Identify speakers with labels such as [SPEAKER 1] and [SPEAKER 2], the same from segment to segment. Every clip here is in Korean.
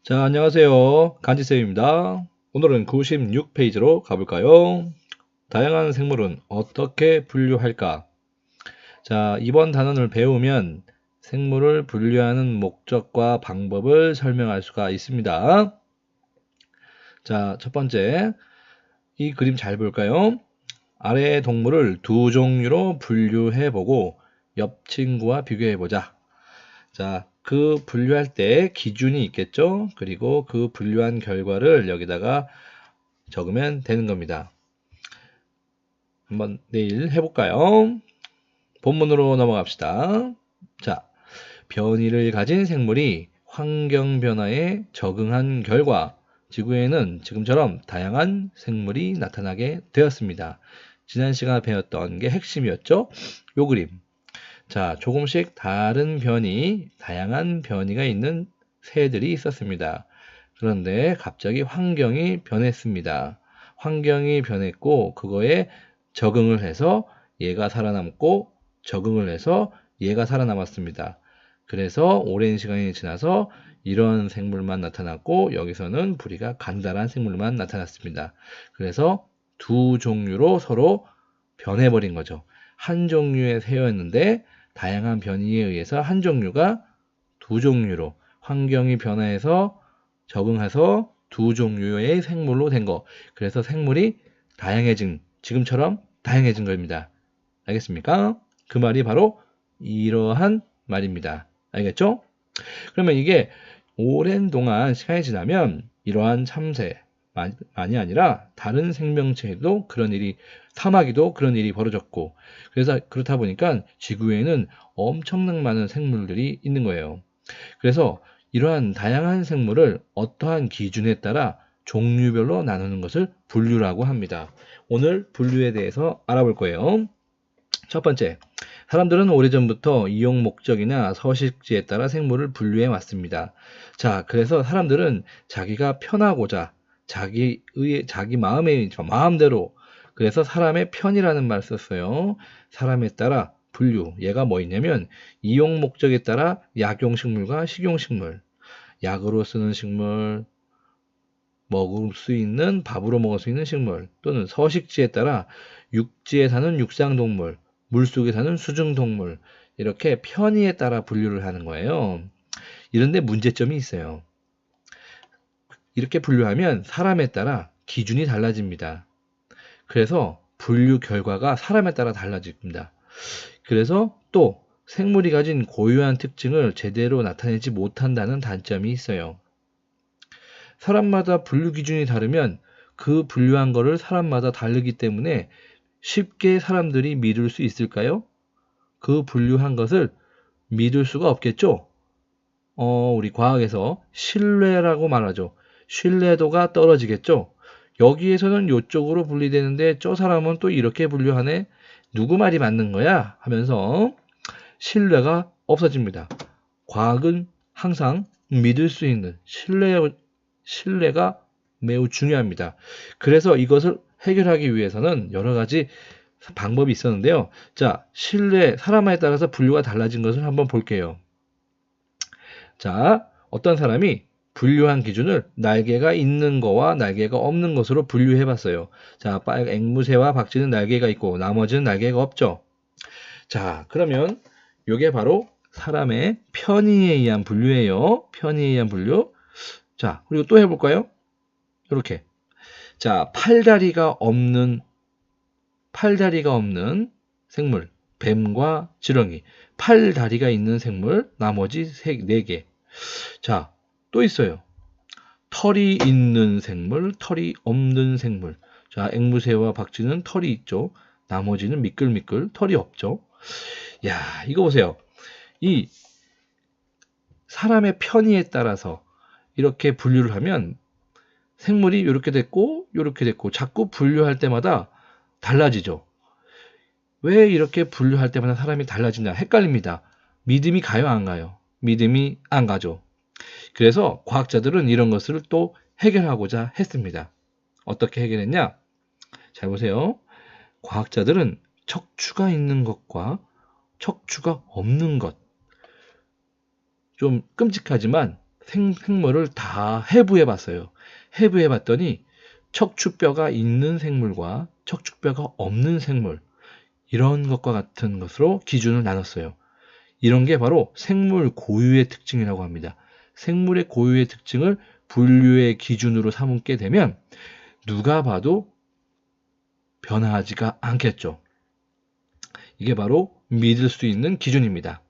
[SPEAKER 1] 자, 안녕하세요. 간지쌤입니다. 오늘은 96페이지로 가볼까요? 다양한 생물은 어떻게 분류할까? 자, 이번 단원을 배우면 생물을 분류하는 목적과 방법을 설명할 수가 있습니다. 자, 첫 번째, 이 그림 잘 볼까요? 아래의 동물을 두 종류로 분류해보고 옆 친구와 비교해보자. 자, 그 분류할 때 기준이 있겠죠? 그리고 그 분류한 결과를 여기다가 적으면 되는 겁니다. 한번 내일 해볼까요? 본문으로 넘어갑시다. 자, 변이를 가진 생물이 환경 변화에 적응한 결과 지구에는 지금처럼 다양한 생물이 나타나게 되었습니다. 지난 시간에 배웠던 게 핵심이었죠? 요 그림. 자, 조금씩 다른 변이, 다양한 변이가 있는 새들이 있었습니다. 그런데 갑자기 환경이 변했습니다. 환경이 변했고 그거에 적응을 해서 얘가 살아남고 적응을 해서 얘가 살아남았습니다. 그래서 오랜 시간이 지나서 이런 생물만 나타났고 여기서는 부리가 간단한 생물만 나타났습니다. 그래서 두 종류로 서로 변해버린 거죠. 한 종류의 새였는데 다양한 변이에 의해서 한 종류가 두 종류로 환경이 변화해서 적응해서 두 종류의 생물로 된 거. 그래서 생물이 다양해진, 지금처럼 다양해진 겁니다. 알겠습니까? 그 말이 바로 이러한 말입니다. 알겠죠? 그러면 이게 오랜 동안 시간이 지나면 이러한 참새만이 아니라 다른 생명체에도 그런 일이, 사마귀도 그런 일이 벌어졌고, 그래서 그렇다 보니까 지구에는 엄청난 많은 생물들이 있는 거예요. 그래서 이러한 다양한 생물을 어떠한 기준에 따라 종류별로 나누는 것을 분류라고 합니다. 오늘 분류에 대해서 알아볼 거예요. 첫 번째, 사람들은 오래전부터 이용 목적이나 서식지에 따라 생물을 분류해 왔습니다. 자, 그래서 사람들은 자기가 편하고자 자기 마음대로, 그래서 사람의 편이라는 말 썼어요. 사람에 따라 분류. 얘가 뭐 있냐면 이용 목적에 따라 약용식물과 식용식물, 약으로 쓰는 식물, 먹을 수 있는, 밥으로 먹을 수 있는 식물, 또는 서식지에 따라 육지에 사는 육상동물, 물속에 사는 수중동물, 이렇게 편의에 따라 분류를 하는 거예요. 이런데 문제점이 있어요. 이렇게 분류하면 사람에 따라 기준이 달라집니다. 그래서 분류 결과가 사람에 따라 달라집니다. 그래서 또 생물이 가진 고유한 특징을 제대로 나타내지 못한다는 단점이 있어요. 사람마다 분류 기준이 다르면 그 분류한 거를 사람마다 다르기 때문에 쉽게 사람들이 믿을 수 있을까요? 그 분류한 것을 믿을 수가 없겠죠? 우리 과학에서 신뢰라고 말하죠. 신뢰도가 떨어지겠죠? 여기에서는 이쪽으로 분리되는데 저 사람은 또 이렇게 분류하네? 누구 말이 맞는 거야? 하면서 신뢰가 없어집니다. 과학은 항상 믿을 수 있는 신뢰가 매우 중요합니다. 그래서 이것을 해결하기 위해서는 여러 가지 방법이 있었는데요. 자, 사람에 따라서 분류가 달라진 것을 한번 볼게요. 자, 어떤 사람이 분류한 기준을 날개가 있는 거와 날개가 없는 것으로 분류해 봤어요. 자, 앵무새와 박쥐는 날개가 있고 나머지는 날개가 없죠. 자, 그러면 이게 바로 사람의 편의에 의한 분류예요. 편의에 의한 분류. 자, 그리고 또 해볼까요? 이렇게. 자, 팔다리가 없는 생물, 뱀과 지렁이. 팔다리가 있는 생물, 나머지 4개. 자, 또 있어요. 털이 있는 생물, 털이 없는 생물. 자, 앵무새와 박쥐는 털이 있죠. 나머지는 미끌미끌, 털이 없죠. 야, 이거 보세요. 이 사람의 편의에 따라서 이렇게 분류를 하면 생물이 이렇게 됐고 이렇게 됐고 자꾸 분류할 때마다 달라지죠. 왜 이렇게 분류할 때마다 사람이 달라지냐 헷갈립니다. 믿음이 가요 안 가요? 믿음이 안 가죠. 그래서 과학자들은 이런 것을 또 해결하고자 했습니다. 어떻게 해결했냐? 잘 보세요. 과학자들은 척추가 있는 것과 척추가 없는 것, 좀 끔찍하지만 생물을 다 해부해 봤어요. 해부해 봤더니 척추뼈가 있는 생물과 척추뼈가 없는 생물, 이런 것과 같은 것으로 기준을 나눴어요. 이런 게 바로 생물 고유의 특징이라고 합니다. 생물의 고유의 특징을 분류의 기준으로 삼게 되면 누가 봐도 변화하지가 않겠죠. 이게 바로 믿을 수 있는 기준입니다.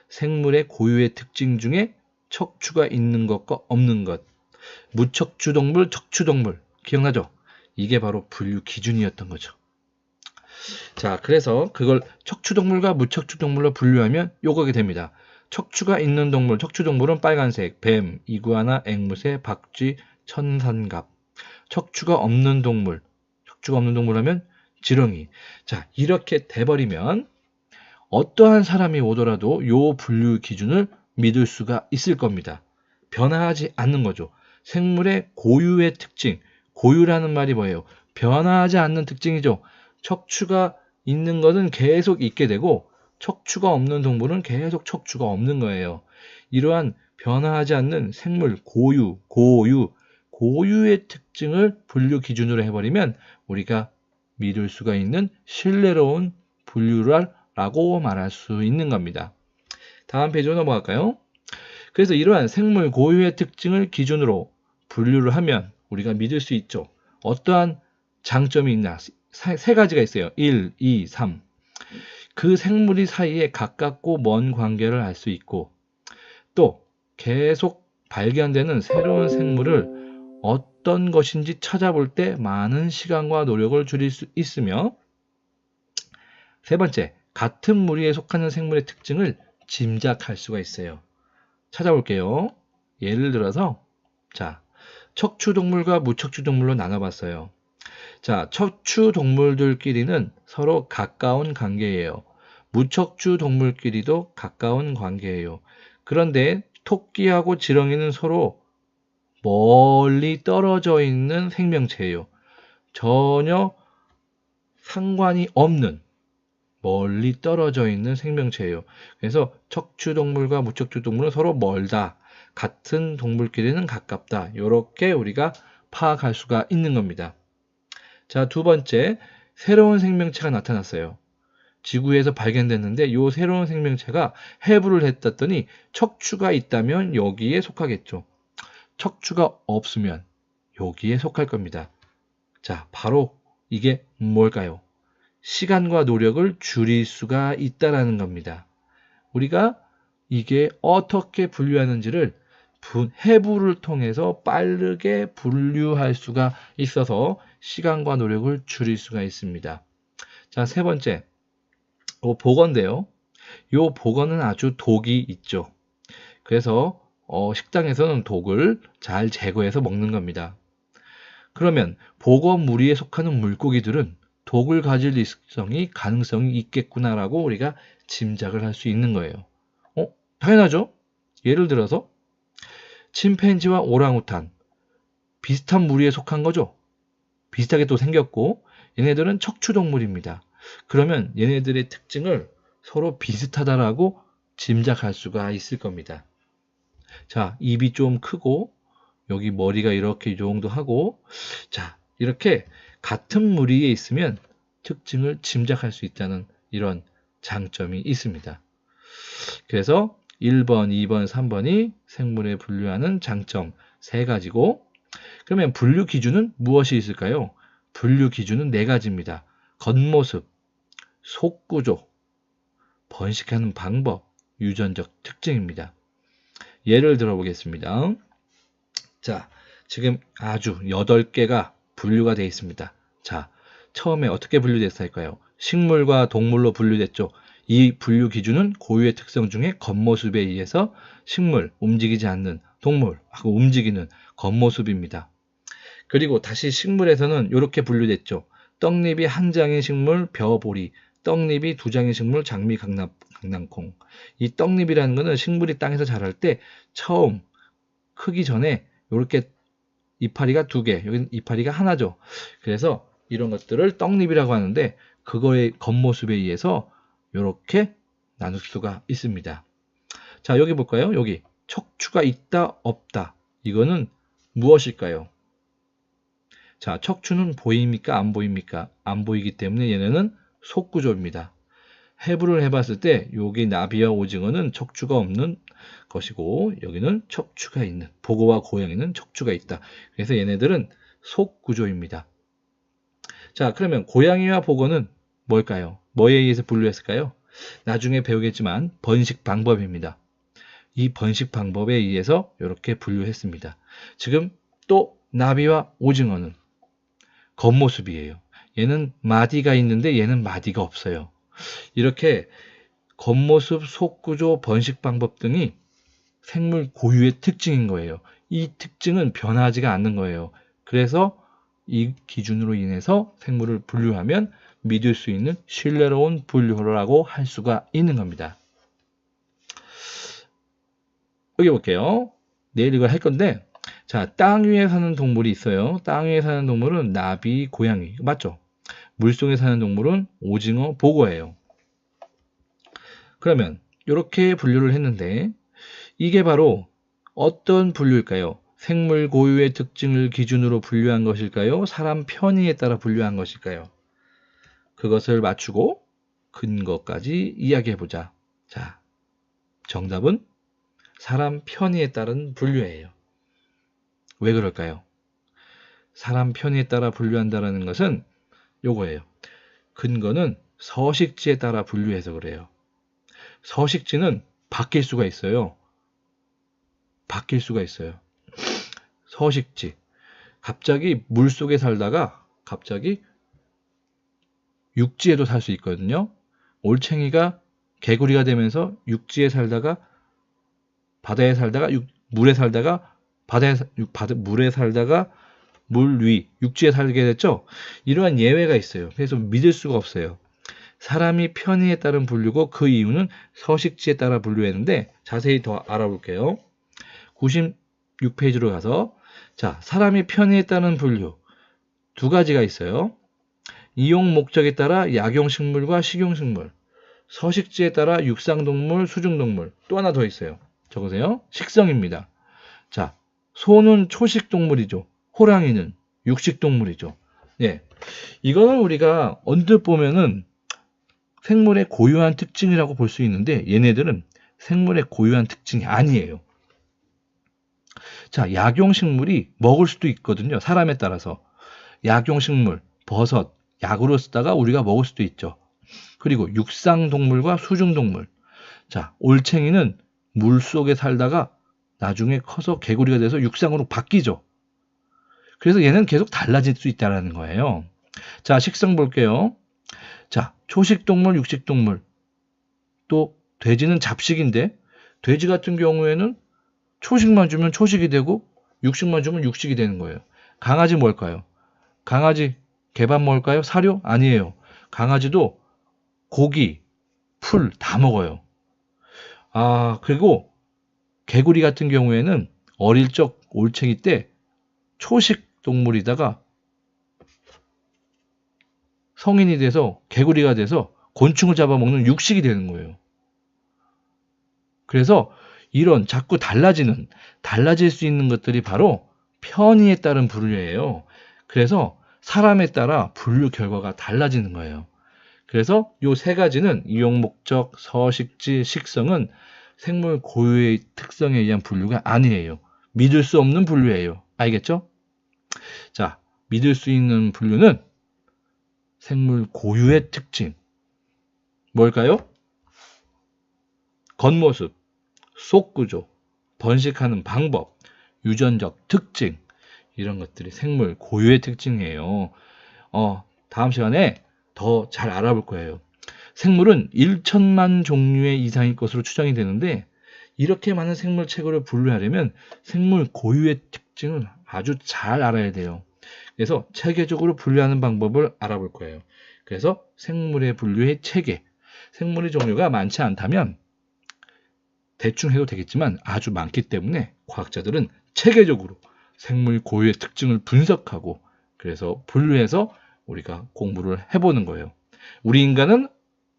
[SPEAKER 1] 생물의 고유의 특징 중에 척추가 있는 것과 없는 것, 무척추 동물, 척추 동물, 기억나죠? 이게 바로 분류 기준이었던 거죠. 자, 그래서 그걸 척추 동물과 무척추 동물로 분류하면 요거게 됩니다. 척추가 있는 동물, 척추 동물은 빨간색, 뱀, 이구아나, 앵무새, 박쥐, 천산갑. 척추가 없는 동물, 척추가 없는 동물 하면 지렁이. 자, 이렇게 돼버리면 어떠한 사람이 오더라도 요 분류 기준을 믿을 수가 있을 겁니다. 변화하지 않는 거죠. 생물의 고유의 특징, 고유라는 말이 뭐예요? 변화하지 않는 특징이죠. 척추가 있는 것은 계속 있게 되고 척추가 없는 동물은 계속 척추가 없는 거예요. 이러한 변화하지 않는 생물 고유의 특징을 분류 기준으로 해버리면 우리가 믿을 수가 있는 신뢰로운 분류라고 말할 수 있는 겁니다. 다음 페이지로 넘어갈까요? 그래서 이러한 생물 고유의 특징을 기준으로 분류를 하면 우리가 믿을 수 있죠. 어떠한 장점이 있나? 세 가지가 있어요. 1, 2, 3. 그 생물이 사이에 가깝고 먼 관계를 알 수 있고 또 계속 발견되는 새로운 생물을 어떤 것인지 찾아볼 때 많은 시간과 노력을 줄일 수 있으며 세 번째, 같은 무리에 속하는 생물의 특징을 짐작할 수가 있어요. 찾아볼게요. 예를 들어서 자, 척추동물과 무척추동물로 나눠봤어요. 자, 척추동물들끼리는 서로 가까운 관계예요. 무척추동물끼리도 가까운 관계예요. 그런데 토끼하고 지렁이는 서로 멀리 떨어져 있는 생명체예요. 전혀 상관이 없는 멀리 떨어져 있는 생명체예요. 그래서 척추동물과 무척추동물은 서로 멀다. 같은 동물끼리는 가깝다. 이렇게 우리가 파악할 수가 있는 겁니다. 자, 두 번째, 새로운 생명체가 나타났어요. 지구에서 발견됐는데 이 새로운 생명체가 해부를 했더니 척추가 있다면 여기에 속하겠죠. 척추가 없으면 여기에 속할 겁니다. 자, 바로 이게 뭘까요? 시간과 노력을 줄일 수가 있다라는 겁니다. 우리가 이게 어떻게 분류하는지를 해부를 통해서 빠르게 분류할 수가 있어서 시간과 노력을 줄일 수가 있습니다. 자, 세 번째, 복어인데요. 이 복어는 아주 독이 있죠. 그래서 식당에서는 독을 잘 제거해서 먹는 겁니다. 그러면 복어 무리에 속하는 물고기들은 독을 가질 가능성이 있겠구나라고 우리가 짐작을 할 수 있는 거예요. 당연하죠? 예를 들어서 침팬지와 오랑우탄 비슷한 무리에 속한 거죠. 비슷하게 또 생겼고 얘네들은 척추동물입니다. 그러면 얘네들의 특징을 서로 비슷하다라고 짐작할 수가 있을 겁니다. 자, 입이 좀 크고 여기 머리가 이렇게 이 정도 하고 자, 이렇게 같은 무리에 있으면 특징을 짐작할 수 있다는 이런 장점이 있습니다. 그래서 1번, 2번, 3번이 생물에 분류하는 장점 3가지고 그러면 분류 기준은 무엇이 있을까요? 분류 기준은 4가지입니다. 겉모습, 속구조, 번식하는 방법, 유전적 특징입니다. 예를 들어 보겠습니다. 자, 지금 아주 8개가 분류가 되어 있습니다. 자, 처음에 어떻게 분류됐을까요? 식물과 동물로 분류됐죠. 이 분류 기준은 고유의 특성 중에 겉모습에 의해서 식물, 움직이지 않는 동물하고 움직이는 겉모습입니다. 그리고 다시 식물에서는 이렇게 분류됐죠. 떡잎이 한 장의 식물, 벼보리, 떡잎이 2장의 식물, 장미, 강낭콩. 이 떡잎이라는 것은 식물이 땅에서 자랄 때 처음 크기 전에 이렇게 이파리가 2개, 여기는 이파리가 하나죠. 그래서 이런 것들을 떡잎이라고 하는데 그거의 겉모습에 의해서 이렇게 나눌 수가 있습니다. 자, 여기 볼까요? 여기 척추가 있다, 없다. 이거는 무엇일까요? 자, 척추는 보입니까? 안 보입니까? 안 보이기 때문에 얘네는 속구조입니다. 해부를 해봤을 때 여기 나비와 오징어는 척추가 없는 것이고 여기는 척추가 있는, 보고와 고양이는 척추가 있다. 그래서 얘네들은 속구조입니다. 자, 그러면 고양이와 보고는 뭘까요? 뭐에 의해서 분류했을까요? 나중에 배우겠지만 번식 방법입니다. 이 번식 방법에 의해서 이렇게 분류했습니다. 지금 또 나비와 오징어는 겉모습이에요. 얘는 마디가 있는데 얘는 마디가 없어요. 이렇게 겉모습, 속구조, 번식 방법 등이 생물 고유의 특징인 거예요. 이 특징은 변하지가 않는 거예요. 그래서 이 기준으로 인해서 생물을 분류하면 믿을 수 있는 신뢰로운 분류라고 할 수가 있는 겁니다. 여기 볼게요. 내일 이걸 할 건데, 자, 땅 위에 사는 동물이 있어요. 땅 위에 사는 동물은 나비, 고양이. 맞죠? 물속에 사는 동물은 오징어, 보고예요. 그러면 이렇게 분류를 했는데 이게 바로 어떤 분류일까요? 생물 고유의 특징을 기준으로 분류한 것일까요? 사람 편의에 따라 분류한 것일까요? 그것을 맞추고 근거까지 이야기해보자. 자, 정답은 사람 편의에 따른 분류예요. 왜 그럴까요? 사람 편의에 따라 분류한다는 것은 요거예요. 근거는 서식지에 따라 분류해서 그래요. 서식지는 바뀔 수가 있어요. 바뀔 수가 있어요. 서식지. 갑자기 물속에 살다가 갑자기 육지에도 살 수 있거든요. 올챙이가 개구리가 되면서 육지에 살다가 바다에 살다가 물에 살다가 물에 살다가 물 위, 육지에 살게 됐죠. 이러한 예외가 있어요. 그래서 믿을 수가 없어요. 사람이 편의에 따른 분류고 그 이유는 서식지에 따라 분류했는데 자세히 더 알아볼게요. 96페이지로 가서 자, 사람이 편의에 따른 분류 두 가지가 있어요. 이용 목적에 따라 약용식물과 식용식물, 서식지에 따라 육상동물, 수중동물, 또 하나 더 있어요. 적으세요. 식성입니다. 자, 소는 초식동물이죠. 호랑이는 육식동물이죠. 예, 이거는 우리가 언뜻 보면은 생물의 고유한 특징이라고 볼 수 있는데 얘네들은 생물의 고유한 특징이 아니에요. 자, 약용식물이 먹을 수도 있거든요. 사람에 따라서. 약용식물, 버섯, 약으로 쓰다가 우리가 먹을 수도 있죠. 그리고 육상동물과 수중동물. 자, 올챙이는 물속에 살다가 나중에 커서 개구리가 돼서 육상으로 바뀌죠. 그래서 얘는 계속 달라질 수 있다는 거예요. 자, 식성 볼게요. 자, 초식동물, 육식동물. 또 돼지는 잡식인데 돼지 같은 경우에는 초식만 주면 초식이 되고 육식만 주면 육식이 되는 거예요. 강아지 뭘까요? 강아지 개밥 먹을까요? 사료? 아니에요. 강아지도 고기, 풀 다 먹어요. 아, 그리고 개구리 같은 경우에는 어릴 적 올챙이 때 초식 동물이다가 성인이 돼서 개구리가 돼서 곤충을 잡아먹는 육식이 되는 거예요. 그래서 이런 자꾸 달라질 수 있는 것들이 바로 편의에 따른 분류예요. 그래서 사람에 따라 분류 결과가 달라지는 거예요. 그래서 이 세 가지는 이용 목적, 서식지, 식성은 생물 고유의 특성에 의한 분류가 아니에요. 믿을 수 없는 분류예요. 알겠죠? 자, 믿을 수 있는 분류는 생물 고유의 특징. 뭘까요? 겉모습, 속구조, 번식하는 방법, 유전적 특징, 이런 것들이 생물 고유의 특징이에요. 다음 시간에 더 잘 알아볼 거예요. 생물은 1천만 종류의 이상일 것으로 추정이 되는데 이렇게 많은 생물 체계를 분류하려면 생물 고유의 특징을 아주 잘 알아야 돼요. 그래서 체계적으로 분류하는 방법을 알아볼 거예요. 그래서 생물의 분류의 체계, 생물의 종류가 많지 않다면 대충 해도 되겠지만 아주 많기 때문에 과학자들은 체계적으로 생물 고유의 특징을 분석하고 그래서 분류해서 우리가 공부를 해보는 거예요. 우리 인간은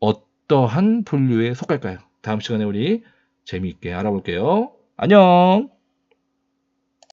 [SPEAKER 1] 어떠한 분류에 속할까요? 다음 시간에 우리 재미있게 알아볼게요. 안녕.